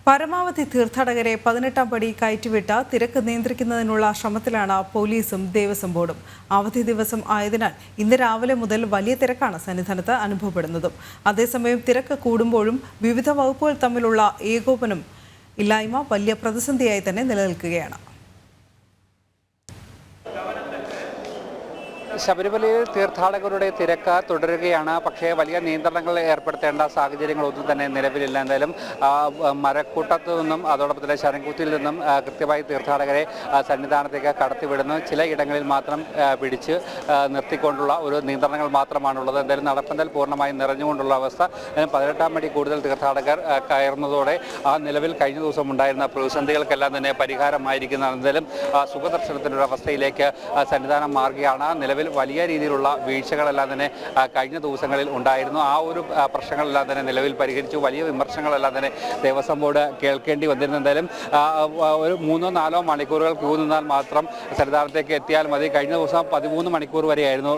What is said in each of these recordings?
പരമാവധി തീർത്ഥാടകരെ 18ാം പടി കയറ്റിവിട്ട തിരക്ക് നിയന്ത്രിക്കുന്നതിനുള്ള ശ്രമത്തിലാണ് പോലീസും ദേവസ്വം ബോർഡും. അവധി ദിവസം ആയതിനാൽ ഇന്ന് രാവിലെ മുതൽ വലിയ തിരക്കാണ് സന്നിധാനത്ത് അനുഭവപ്പെടുന്നതും. അതേസമയം തിരക്ക് കൂടുമ്പോഴും വിവിധ വകുപ്പുകൾ തമ്മിലുള്ള ഏകോപനം ഇല്ലായ്മ വലിയ പ്രതിസന്ധിയായി തന്നെ നിലനിൽക്കുകയാണ്. ശബരിമലയിൽ തീർത്ഥാടകരുടെ തിരക്ക് തുടരുകയാണ്. പക്ഷേ വലിയ നിയന്ത്രണങ്ങൾ ഏർപ്പെടുത്തേണ്ട സാഹചര്യങ്ങളൊന്നും തന്നെ നിലവിലില്ല. എന്തായാലും മരക്കൂട്ടത്തു നിന്നും അതോടൊപ്പം തന്നെ ശരംകുത്തിയിൽ നിന്നും കൃത്യമായി തീർത്ഥാടകരെ സന്നിധാനത്തേക്ക് കടത്തിവിടുന്നു. ചിലയിടങ്ങളിൽ മാത്രം പിടിച്ച് നിർത്തിക്കൊണ്ടുള്ള ഒരു നിയന്ത്രണങ്ങൾ മാത്രമാണുള്ളത്. എന്തായാലും നടപ്പന്തൽ പൂർണ്ണമായും നിറഞ്ഞുകൊണ്ടുള്ള അവസ്ഥ. 18ാം പടി കൂടുതൽ തീർത്ഥാടകർ കയറുന്നതോടെ നിലവിൽ കഴിഞ്ഞ ദിവസം ഉണ്ടായിരുന്ന പ്രതിസന്ധികൾക്കെല്ലാം തന്നെ പരിഹാരമായിരിക്കുന്നതാണ്. എന്തായാലും സുഖദർശനത്തിൻ്റെ അവസ്ഥയിലേക്ക് സന്നിധാനം മാറുകയാണ്. നിലവിൽ വലിയ രീതിയിലുള്ള വീഴ്ചകളെല്ലാം തന്നെ കഴിഞ്ഞ ദിവസങ്ങളിൽ ഉണ്ടായിരുന്നു. ആ ഒരു പ്രശ്നങ്ങളെല്ലാം തന്നെ നിലവിൽ പരിഹരിച്ചു. വലിയ വിമർശനങ്ങളെല്ലാം തന്നെ ദേവസ്വം ബോർഡ് കേൾക്കേണ്ടി വന്നിരുന്നു. എന്തായാലും ഒരു 3-4 മണിക്കൂറുകൾ ക്യൂ നിന്നാൽ മാത്രം സന്നിധാനത്തേക്ക് എത്തിയാൽ മതി. കഴിഞ്ഞ ദിവസം 13 മണിക്കൂർ വരെയായിരുന്നു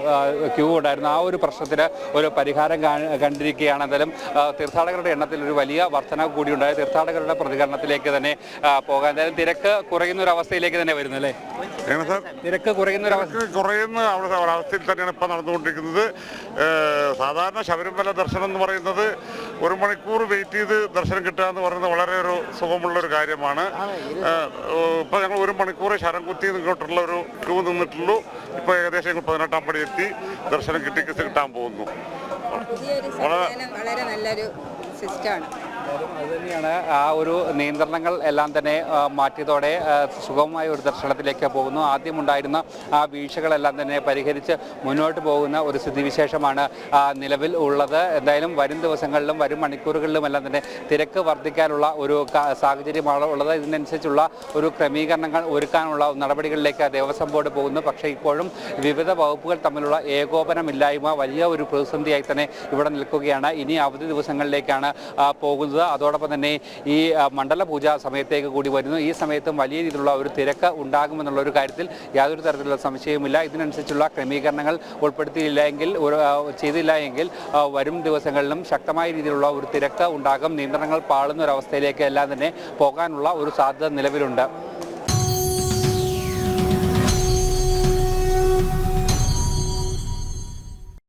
ക്യൂ ഉണ്ടായിരുന്നു. ആ ഒരു പ്രശ്നത്തിന് ഒരു പരിഹാരം കണ്ടിരിക്കുകയാണ്. എന്തായാലും തീർത്ഥാടകരുടെ എണ്ണത്തിൽ ഒരു വലിയ വർധന കൂടിയുണ്ടായി. തീർത്ഥാടകരുടെ പ്രതികരണത്തിലേക്ക് തന്നെ പോകാൻ എന്തായാലും തിരക്ക് കുറയുന്ന ഒരു അവസ്ഥയിലേക്ക് തന്നെ വരുന്നു അല്ലേ? തിരക്ക് കുറയുന്ന ഒരവസ്ഥയിൽ തന്നെയാണ് ഇപ്പം നടന്നുകൊണ്ടിരിക്കുന്നത്. സാധാരണ ശബരിമല ദർശനം എന്ന് പറയുന്നത് 1 മണിക്കൂർ വെയിറ്റ് ചെയ്ത് ദർശനം കിട്ടുക എന്ന് പറയുന്നത് വളരെ ഒരു സുഖമുള്ളൊരു കാര്യമാണ്. ഇപ്പം ഞങ്ങൾ 1 മണിക്കൂർ ശരംകുത്തി ഇങ്ങോട്ടുള്ള ഒരു ക്യൂ നിന്നിട്ടുള്ളൂ. ഇപ്പോൾ ഏകദേശം ഞങ്ങൾ 18ാം പടി എത്തി ദർശനം കിട്ടാൻ പോകുന്നു. വളരെ നല്ലൊരു സിസ്റ്റമാണ്. അതുതന്നെയാണ് ആ ഒരു നിയന്ത്രണങ്ങൾ എല്ലാം തന്നെ മാറ്റിയതോടെ സുഗമമായ ഒരു ദർശനത്തിലേക്ക് പോകുന്നു. ആദ്യമുണ്ടായിരുന്ന ആ വീഴ്ചകളെല്ലാം തന്നെ പരിഹരിച്ച് മുന്നോട്ട് പോകുന്ന ഒരു സ്ഥിതിവിശേഷമാണ് നിലവിൽ ഉള്ളത്. എന്തായാലും വരും ദിവസങ്ങളിലും വരും മണിക്കൂറുകളിലും എല്ലാം തന്നെ തിരക്ക് വർദ്ധിക്കാനുള്ള ഒരു സാഹചര്യമാണ് ഉള്ളത്. ഇതിനനുസരിച്ചുള്ള ഒരു ക്രമീകരണങ്ങൾ ഒരുക്കാനുള്ള നടപടികളിലേക്ക് ദേവസ്വം ബോർഡ് പോകുന്നു. പക്ഷേ ഇപ്പോഴും വിവിധ വകുപ്പുകൾ തമ്മിലുള്ള ഏകോപനമില്ലായ്മ വലിയ ഒരു പ്രതിസന്ധിയായി തന്നെ ഇവിടെ നിൽക്കുകയാണ്. ഇനി അവധി ദിവസങ്ങളിലേക്കാണ് പോകുന്നത്. അതോടൊപ്പം തന്നെ ഈ മണ്ഡല പൂജ സമയത്തേക്ക് കൂടി വരുന്നു. ഈ സമയത്തും വലിയ രീതിയിലുള്ള ഒരു തിരക്ക് ഉണ്ടാകുമെന്നുള്ള ഒരു കാര്യത്തിൽ യാതൊരു തരത്തിലുള്ള സംശയവുമില്ല. ഇതിനനുസരിച്ചുള്ള ക്രമീകരണങ്ങൾ ചെയ്തില്ല എങ്കിൽ വരും ദിവസങ്ങളിലും ശക്തമായ രീതിയിലുള്ള ഒരു തിരക്ക് ഉണ്ടാകും. നിയന്ത്രണങ്ങൾ പാളുന്ന ഒരു അവസ്ഥയിലേക്ക് എല്ലാം തന്നെ പോകാനുള്ള ഒരു സാധ്യത നിലവിലുണ്ട്.